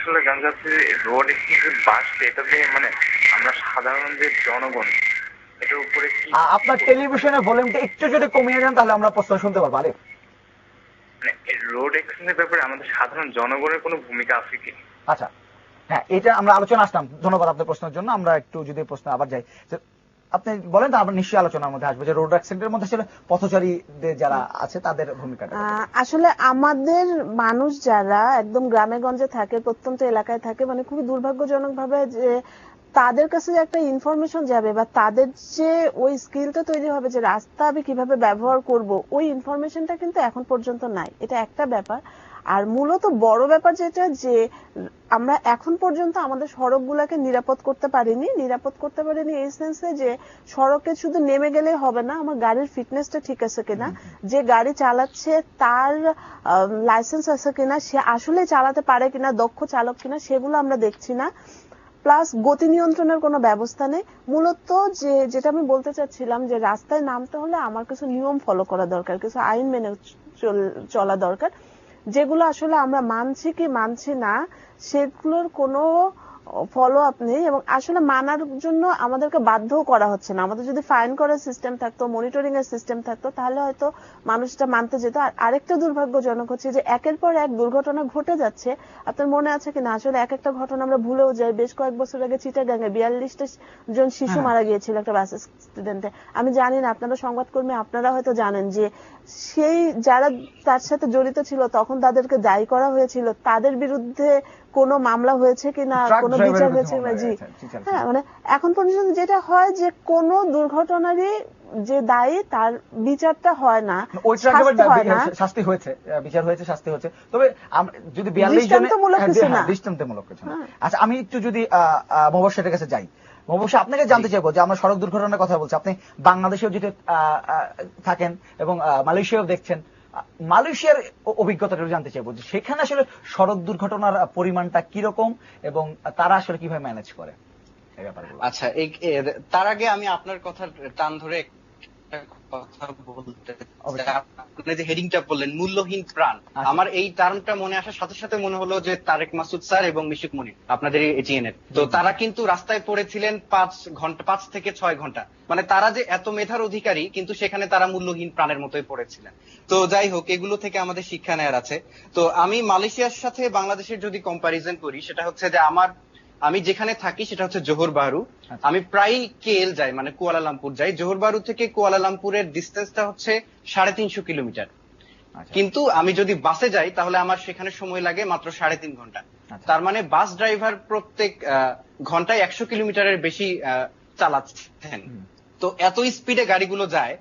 আসলে জানতে চাচ্ছি রোড এক্সিডেন্ট বাড়ছে, এটাতে মানে আমরা সাধারণ যে জনগণ এটার উপরে কি আপনার টেলিভিশনের ভলিউমটা একটু যদি কমিয়ে দেন তাহলে আমরা প্রশ্ন শুনতে পারবো। আরে মানে রোড এক্সিডেন্টের ব্যাপারে আমাদের সাধারণ জনগণের কোনো ভূমিকা আছে কি? আচ্ছা, হ্যাঁ, এটা আমরা আলোচনা আসলাম। ধন্যবাদ আপনার প্রশ্নের জন্য। আমরা একটু যদি প্রশ্ন আবার যাই, আপনি বলেন তো আমরা নিশ্চয়ই আলোচনার মধ্যে আসবো যে রোড অ্যাক্সিডেন্টের মধ্যে আসলে পথচারীদের যারা আছে তাদের ভূমিকাটা। আসলে আমাদের মানুষ যারা একদম গ্রামে গঞ্জে থাকে, প্রত্যন্ত এলাকায় থাকে, মানে খুবই দুর্ভাগ্যজনক ভাবে যে তাদের কাছে যে একটা ইনফরমেশন যাবে বা তাদের যে ওই স্কিলটা তৈরি হবে যে রাস্তা আমি কিভাবে ব্যবহার করব, ওই ইনফরমেশনটা কিন্তু এখন পর্যন্ত নাই। এটা একটা ব্যাপার। আর মূলত বড় ব্যাপার যেটা, যে আমরা এখন পর্যন্ত আমাদের সড়কগুলোকে নিরাপদ করতে পারিনি এই সেন্সে যে সড়কে শুধু নেমে গেলেই হবে না, আমার গাড়ির ফিটনেসটা ঠিক আছে কিনা, যে গাড়ি চালাচ্ছে তার লাইসেন্স আছে কিনা, সে আসলে চালাতে পারে কিনা, দক্ষ চালক কিনা, সেগুলো আমরা দেখছি না। প্লাস গতি নিয়ন্ত্রণের কোনো ব্যবস্থা নেই। মূলত যেটা আমি বলতে চাচ্ছিলাম যে রাস্তায় নামতে হলে আমার কিছু নিয়ম ফলো করা দরকার, কিছু আইন মেনে চলা দরকার, যেগুলো আসলে আমরা মানছি কি মানছি না সেগুলোর কোনো ফলো আপ নেই। এবং আসলে মানার জন্য আমাদেরকে বাধ্য করা হচ্ছে না। আমাদের যদি ফাইন করার সিস্টেম থাকতো, মনিটরিং এর সিস্টেম থাকতো, তাহলে হয়তো মানুষটা মানতে যেত। আর আরেকটা দুর্ভাগ্যজনক হচ্ছে যে একের পর এক দুর্ঘটনা ঘটে যাচ্ছে। আপনার মনে আছে কিনা, আসলে এক একটা ঘটনা আমরা ভুলেও যাই। বেশ কয়েক বছর আগে চিটাগাঙে 42টা জন শিশু মারা গিয়েছিল একটা বাস অ্যাক্সিডেন্টে। আমি জানি না, আপনারা সংবাদকর্মী, আপনারা হয়তো জানেন যে সেই যারা তার সাথে জড়িত ছিল তখন তাদেরকে দায়ী করা হয়েছিল, তাদের বিরুদ্ধে কোনো মামলা হয়েছে কিনা, কোনো বিচার হয়েছে কিনা। জি হ্যাঁ, মানে এখন পর্যন্ত যেটা হয় যে কোন দুর্ঘটনারই যে দায়ী তার বিচারটা হয় না, শাস্তি হয়েছে, বিচার হয়েছে, শাস্তি হয়েছে, তবে যদি 42 জনের দৃষ্টান্তমূলক কিছু না। আচ্ছা, আমি একটু যদি মবশ্যরের কাছে যাই, মবশ্য আপনাকে জানতে চাইবো যে আমরা সড়ক দুর্ঘটনার কথা বলছি, আপনি বাংলাদেশেও যেতে থাকেন এবং মালয়েশিয়াও দেখছেন, মালয়েশিয়ার অভিজ্ঞতাটা জানতে চাইবো যে সেখানে আসলে সড়ক দুর্ঘটনার পরিমাণটা কিরকম এবং তারা আসলে কিভাবে ম্যানেজ করে এই ব্যাপারগুলো। আচ্ছা, তার আগে আমি আপনার কথা টান ধরে কথা বলতে, আপনি যে হেডিংটা বললেন মূল্যহীন প্রাণ, আমার এই টার্মটা মনে আসার সাথে সাথে মনে হলো যে তারেক মাসুদ স্যার এবং মিশুক মনির আপনাদের এটিএন এর, তো তারা কিন্তু রাস্তায় পড়েছিলেন 5 থেকে 6 ঘন্টা। মানে তারা যে এত মেধার অধিকারী, কিন্তু সেখানে তারা মূল্যহীন প্রাণের মতোই পড়েছিলেন। তো যাই হোক, এগুলো থেকে আমাদের শিক্ষা নেওয়ার আছে। তো আমি মালয়েশিয়ার সাথে বাংলাদেশের যদি কম্পারিজন করি, সেটা হচ্ছে যে আমি যেখানে থাকি সেটা হচ্ছে জোহর বারু। আমি প্রায় কেএল যাই, মানে কুয়ালালামপুর যাই। জোহর বারু থেকে কুয়ালালামপুরের ডিস্টেন্সটা হচ্ছে 350 কিলোমিটার। কিন্তু আমি যদি বাসে যাই তাহলে আমার সেখানে সময় লাগে মাত্র 3.5 ঘন্টা। তার মানে বাস ড্রাইভার প্রত্যেক ঘন্টায় 100 কিলোমিটারের বেশি চালাচ্ছেন। তো এত স্পিডে গাড়িগুলো যায়।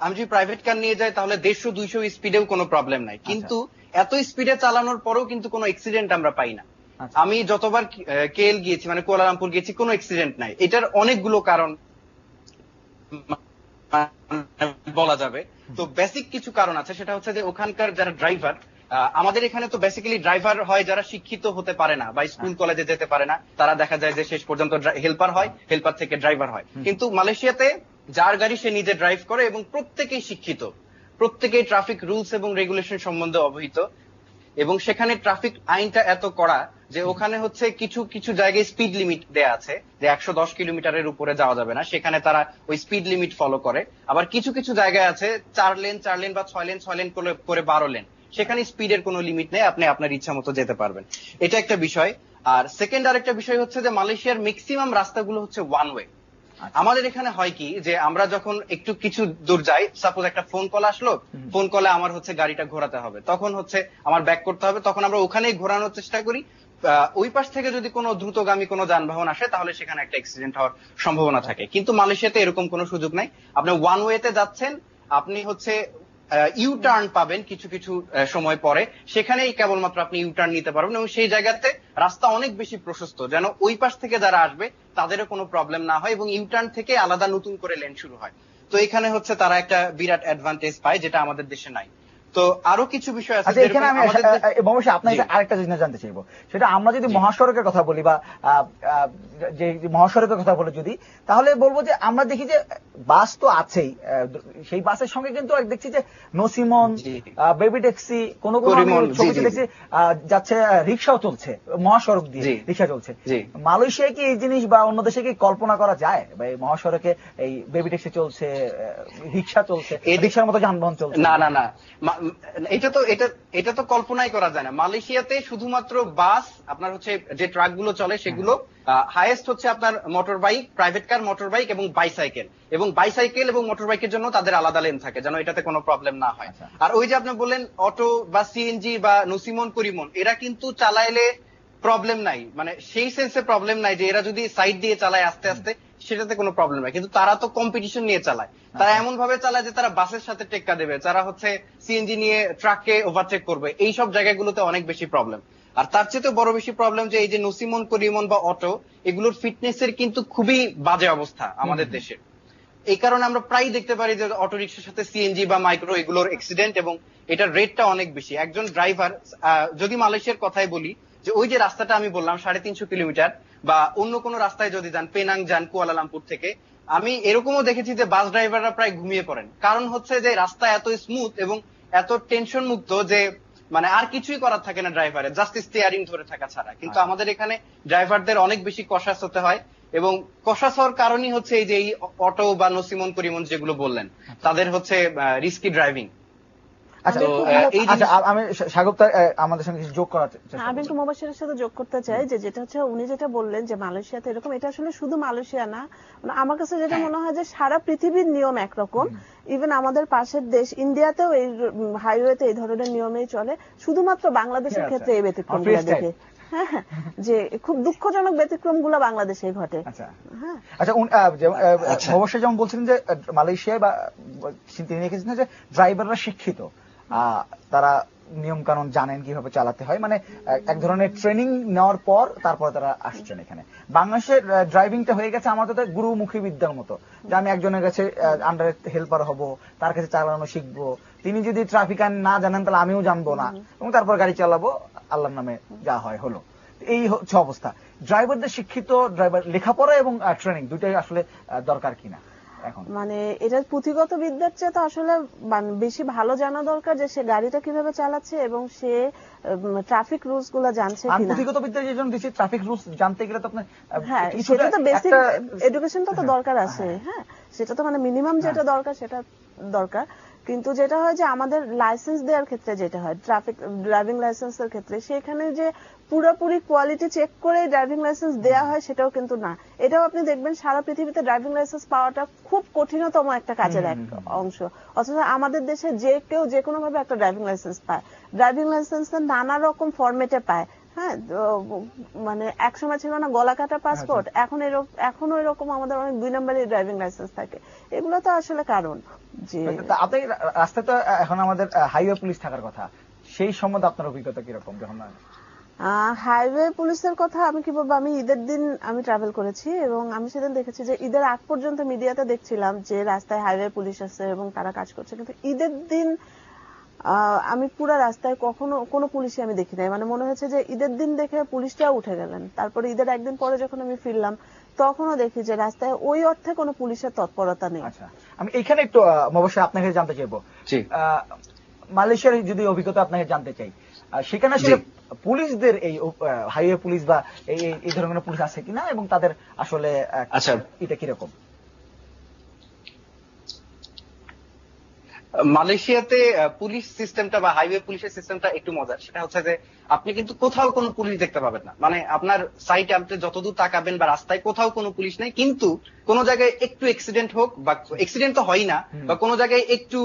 আমি যদি প্রাইভেট কার নিয়ে যাই তাহলে 150-200 স্পিডেও কোনো প্রবলেম নাই, কিন্তু এত স্পিডে চালানোর পরেও কিন্তু কোনো অ্যাক্সিডেন্ট আমরা পাই না। আমি যতবার কেএল গিয়েছি, মানে কুয়ালালামপুর গিয়েছি, কোনো অ্যাক্সিডেন্ট নাই। এটার অনেকগুলো কারণ বলা যাবে। তো বেসিক কিছু কারণ আছে, সেটা হচ্ছে যে ওখানকার যারা ড্রাইভার, আমাদের এখানে তো বেসিক্যালি ড্রাইভার হয় যারা শিক্ষিত হতে পারে না বা স্কুল কলেজে যেতে পারে না, তারা দেখা যায় যে শেষ পর্যন্ত হেল্পার হয়, হেল্পার থেকে ড্রাইভার হয়। কিন্তু মালয়েশিয়াতে যার গাড়ি সে নিজে ড্রাইভ করে এবং প্রত্যেকেই শিক্ষিত, প্রত্যেকেই ট্রাফিক রুলস এবং রেগুলেশন সম্বন্ধে অবহিত। এবং সেখানে ট্রাফিক আইনটা এত কড়া যে ওখানে হচ্ছে কিছু কিছু জায়গায় স্পিড লিমিট দেয়া আছে যে 110 কিলোমিটারের উপরে যাওয়া যাবে না, সেখানে তারা ওই স্পিড লিমিট ফলো করে। আবার কিছু কিছু জায়গায় আছে 4 লেন বা 6 লেন করে 12 লেন, সেখানে স্পিডের কোনো লিমিট নেই, আপনি আপনার ইচ্ছা মতো যেতে পারবেন। এটা একটা বিষয়। আর সেকেন্ড আরেকটা বিষয় হচ্ছে যে মালয়েশিয়ার ম্যাক্সিমাম রাস্তাগুলো হচ্ছে ওয়ান ওয়ে। আমাদের এখানে হয় কি যে আমরা যখন একটু কিছু দূর যাই, সাপোজ একটা ফোন কল আসলো, ফোন কলে আমার হচ্ছে গাড়িটা ঘোরাতে হবে, তখন হচ্ছে আমার ব্যাক করতে হবে, তখন আমরা ওখানেই ঘোরানোর চেষ্টা করি। ওই পাশ থেকে যদি কোনো দ্রুতগামী কোনো যানবাহন আসে তাহলে সেখানে একটা অ্যাক্সিডেন্ট হওয়ার সম্ভাবনা থাকে। কিন্তু মালয়েশিয়াতে এরকম কোনো সুযোগ নাই। আপনি ওয়ান ওয়েতে যাচ্ছেন, আপনি হচ্ছে ইউ টার্ন পাবেন কিছু কিছু সময় পরে, সেখানেই কেবলমাত্র আপনি ইউ টার্ন নিতে পারবেন এবং সেই জায়গাতে রাস্তা অনেক বেশি প্রশস্ত, যেন ওই পাশ থেকে যারা আসবে তাদেরও কোনো প্রবলেম না হয় এবং ইউ টার্ন থেকে আলাদা নতুন করে লেন শুরু হয়। তো এখানে হচ্ছে তারা একটা বিরাট অ্যাডভান্টেজ পায়, যেটা আমাদের দেশে নাই। তো আরো কিছু বিষয় আছে। আচ্ছা, এখানে আমি অবশ্যই আপনার কাছে আরেকটা জিনিস জানতে চাইবো, সেটা আমরা যদি মহাসড়কের কথা বলি বা যে মহাসড়কের কথা বলে যদি, তাহলে বলবো যে আমরা দেখি যে বাস তো আছেই, সেই বাসের সঙ্গে কিন্তু দেখছি যে নসিমন, বেবি ট্যাক্সি, কোন ছবিতে দেখছি যাচ্ছে, রিক্সাও চলছে, মহাসড়ক দিয়ে রিক্সা চলছে। মালয়েশিয়ায় কি এই জিনিস বা অন্য দেশে কি কল্পনা করা যায় বা এই মহাসড়কে এই বেবি ট্যাক্সি চলছে, রিক্সা চলছে, রিক্সার মতো যানবাহন চলছে? না না না, এটা তো কল্পনাই করা যায় না। মালয়েশিয়াতে শুধুমাত্র বাস, আপনার হচ্ছে যে ট্রাক গুলো চলে সেগুলো, হাইয়েস্ট হচ্ছে আপনার motor bike, private car, motor bike এবং বাইসাইকেল, এবং বাইসাইকেল এবং মোটর বাইকের জন্য তাদের আলাদা লেন থাকে যেন এটাতে কোনো প্রবলেম না হয়। আর ওই যে আপনি বললেন অটো বা সিএনজি বা নসিমন করিমন, এরা কিন্তু চালাইলে প্রবলেম নাই, মানে সেই সেন্সে প্রবলেম নাই যে এরা যদি সাইড দিয়ে চালায় আস্তে আস্তে সেটাতে কোনো প্রবলেম নাই, কিন্তু তারা তো কম্পিটিশন নিয়ে চালায়, তারা এমন ভাবে চালায় যে তারা বাসের সাথে টেক্কা দেবে, তারা হচ্ছে সিএনজি নিয়ে ট্রাককে ওভারটেক করবে, এইসব জায়গাগুলোতে অনেক বেশি প্রবলেম। আর তার চেয়ে বড় বেশি প্রবলেম যে এই যে নসিমন করিমন বা অটো, এগুলোর ফিটনেসের কিন্তু খুবই বাজে অবস্থা আমাদের দেশে। এই কারণে আমরা প্রায় দেখতে পারি যে অটো রিক্সার সাথে সিএনজি বা মাইক্রো এগুলোর অ্যাক্সিডেন্ট, এবং এটার রেটটা অনেক বেশি। একজন ড্রাইভার, যদি মালয়েশিয়ার কথাই বলি, যে ওই যে রাস্তাটা আমি বললাম 350 কিলোমিটার, বা অন্য কোনো রাস্তায় যদি যান, পেনাং যান কুয়ালালামপুর থেকে, আমি এরকমও দেখেছি যে বাস ড্রাইভাররা প্রায় ঘুমিয়ে পড়েন। কারণ হচ্ছে যে রাস্তা এত স্মুথ এবং এত টেনশন মুক্ত যে মানে আর কিছুই করার থাকে না ড্রাইভারের, জাস্ট স্টিয়ারিং ধরে থাকা ছাড়া। কিন্তু আমাদের এখানে ড্রাইভারদের অনেক বেশি কশাস হতে হয়, এবং কশাস হওয়ার কারণই হচ্ছে এই যে এই অটো বা নসিমন করিমন যেগুলো বললেন, তাদের হচ্ছে রিস্কি ড্রাইভিং। আমি স্বাগত আমাদের সঙ্গে যোগ করার চেষ্টা আমি একটু মুবাশশিরের সাথে যোগ করতে চাই, যে যেটা হচ্ছে উনি যেটা বললেন যে মালয়েশিয়াতে এরকম, এটা আসলে শুধু মালয়েশিয়া না, আমার কাছে যেটা মনে হয় যে সারা পৃথিবীর নিয়ম একরকম। ইভেন আমাদের পাশের দেশ ইন্ডিয়াতেও এই হাইওয়েতে এই ধরনের নিয়মেই চলে, শুধুমাত্র বাংলাদেশের ক্ষেত্রে এই ব্যতিক্রমগুলো দেখে, হ্যাঁ, যে খুব দুঃখজনক ব্যতিক্রম গুলো বাংলাদেশে ঘটে। অবশ্যই যেমন বলছিলেন যে মালয়েশিয়ায় বা তিনি লিখেছেন যে ড্রাইভাররা শিক্ষিত, তারা নিয়ম কানুন জানেন কিভাবে চালাতে হয়, মানে এক ধরনের ট্রেনিং নেওয়ার পর তারপরে তারা আসছেন এখানে। বাংলাদেশের ড্রাইভিংটা হয়ে গেছে আমাদের গুরুমুখী বিদ্যার মতো, যে আমি একজনের কাছে আন্ডারে হেল্পার হব, তার কাছে চালানো শিখবো, তিনি যদি ট্রাফিক আইন না জানেন তাহলে আমিও জানবো না, এবং তারপর গাড়ি চালাবো, আল্লাহর নামে যা হয় হলো। এই হচ্ছে অবস্থা। ড্রাইভারদের শিক্ষিত, ড্রাইভার লেখাপড়া এবং ট্রেনিং দুইটাই আসলে দরকার কিনা এখন? মানে এটার পুঁথিগত বিদ্যার চেয়ে তো আসলে বেশি ভালো জানা দরকার যে সে গাড়িটা কিভাবে চালাচ্ছে এবং সে ট্রাফিক রুলস গুলো জানছে কিনা। পুঁথিগত বিদ্যার যে জন্য দিচ্ছি, ট্রাফিক রুলস জানতে গেলে তো আপনার সেটা তো বেসিক এডুকেশনটা তো দরকার আছে, হ্যাঁ, সেটা তো মানে মিনিমাম যেটা দরকার সেটা দরকার। কিন্তু যেটা হয় যে আমাদের লাইসেন্স দেওয়ার ক্ষেত্রে যেটা হয়, ট্রাফিক ড্রাইভিং লাইসেন্সের ক্ষেত্রে, সেখানে যে পুরোপুরি কোয়ালিটি চেক করে ড্রাইভিং লাইসেন্স দেওয়া হয় সেটাও কিন্তু না। এটাও আপনি দেখবেন সারা পৃথিবীতে ড্রাইভিং লাইসেন্স পাওয়াটা খুব কঠিনতম একটা কাজের এক অংশ, অথচ আমাদের দেশে যে কেউ যে কোনো ভাবে একটা ড্রাইভিং লাইসেন্স পায়, ড্রাইভিং লাইসেন্স নানা রকম ফরম্যাটে পায়, হ্যাঁ, মানে এক সময় ছিল না গলা কাটা পাসপোর্ট, এখনো এরকম আমাদের অনেক 2 নম্বরের ড্রাইভিং লাইসেন্স থাকে। এগুলো তো আসলে কারণ যে আপনি রাস্তায় তো এখন আমাদের হাইওয়ে পুলিশ থাকার কথা, সেই সম্বন্ধে আপনার অভিজ্ঞতা কিরকম? যখন হাইওয়ে পুলিশের কথা আমি কি বলবো, আমি ঈদের দিন আমি ট্রাভেল করেছি এবং আমি সেদিন দেখেছি যে ঈদের আগ পর্যন্ত মিডিয়াতে দেখছিলাম যে রাস্তায় হাইওয়ে পুলিশ আছে এবং তারা কাজ করছে, কিন্তু ঈদের দিন আমি পুরো রাস্তায় কখনো কোনো পুলিশই আমি দেখি নাই। মানে মনে হয়েছে যে ঈদের দিন দেখে পুলিশটাও উঠে গেলেন, তারপরে ঈদের একদিন পরে যখন আমি ফিরলাম তখনও দেখি যে রাস্তায় ওই অর্থে কোনো পুলিশের তৎপরতা নেই। আচ্ছা, আমি এখানে একটু অবশ্যই আপনাকে জানতে চাইবো, মালয়েশিয়ার যদি অভিজ্ঞতা আপনাকে জানতে চাই, সেখানে আসলে পুলিশদের এই হাইওয়ে পুলিশ বা এই ধরনের পুলিশ আছে কিনা, এবং তাদের আসলে এটা কিরকম? মালয়েশিয়াতে পুলিশ সিস্টেমটা বা হাইওয়ে পুলিশের সিস্টেমটা একটু মজার। সেটা হচ্ছে যে আপনি কিন্তু কোথাও কোনো পুলিশ দেখতে পাবেন না, মানে আপনার সাইটে আপনি যতদূর তাকাবেন বা রাস্তায় কোথাও কোনো পুলিশ নেই, কিন্তু কোন জায়গায় একটু অ্যাক্সিডেন্ট হোক, বা অ্যাক্সিডেন্ট তো হয় না, বা কোন জায়গায় একটু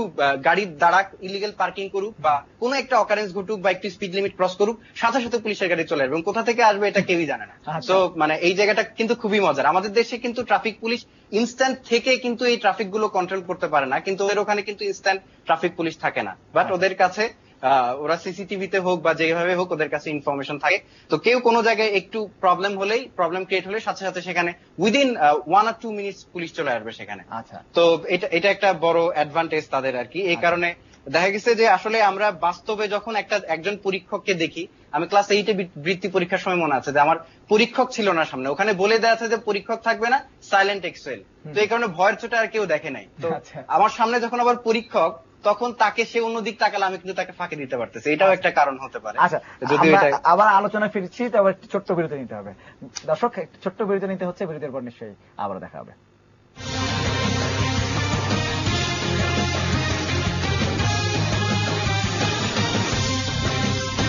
গাড়ি দাঁড়াক, ইলিগেল পার্কিং করুক, বা কোনো একটা অকারেন্স ঘটুক, বা একটু স্পিড লিমিট ক্রস করুক, সাথে সাথে পুলিশের গাড়ি চলে আসবে, এবং কোথা থেকে আসবে এটা কেউই জানে না। তো মানে এই জায়গাটা কিন্তু খুবই মজার। আমাদের দেশে কিন্তু ট্রাফিক পুলিশ ইনস্ট্যান্ট থেকে কিন্তু এই ট্রাফিক গুলো কন্ট্রোল করতে পারে না, কিন্তু ওদের ওখানে কিন্তু ইনস্ট্যান্ট ট্রাফিক পুলিশ থাকে না, বাট ওদের কাছে ওরা সিসিটিভিতে হোক বা যেভাবে হোক ওদের কাছে ইনফরমেশন থাকে। তো কেউ কোনো জায়গায় একটু প্রবলেম হলেই, প্রবলেম ক্রিয়েট হলে সাথে সাথে সেখানে উইদিন 1 or 2 মিনিটস পুলিশ চলে আসবে সেখানে। তো এটা একটা বড় অ্যাডভান্টেজ তাদের আর কি। এই কারণে দেখা গেছে যে আসলে আমরা বাস্তবে যখন একজন পরীক্ষককে দেখি, আমি ক্লাস 8-এ বৃত্তি পরীক্ষার সময় মনে আছে যে আমার পরীক্ষক ছিল না সামনে, ওখানে বলে দেওয়া আছে যে পরীক্ষক থাকবে না, সাইলেন্ট এক্সেল। তো এই কারণে ভয়ের চোটে আর কেউ দেখে নাই। তো আমার সামনে যখন আবার পরীক্ষক, তখন তাকে সে অন্যদিক তাকালে আমি কিন্তু তাকে ফাঁকি দিতে পারতেছি, এটাও একটা কারণ হতে পারে। আচ্ছা, আবার আলোচনা ফিরছি, তবে ছোট্ট বিরতি নিতে হবে। দর্শক, ছোট্ট বিরতি নিতে হচ্ছে, বিরতির পর নিশ্চয়ই আবার দেখা হবে।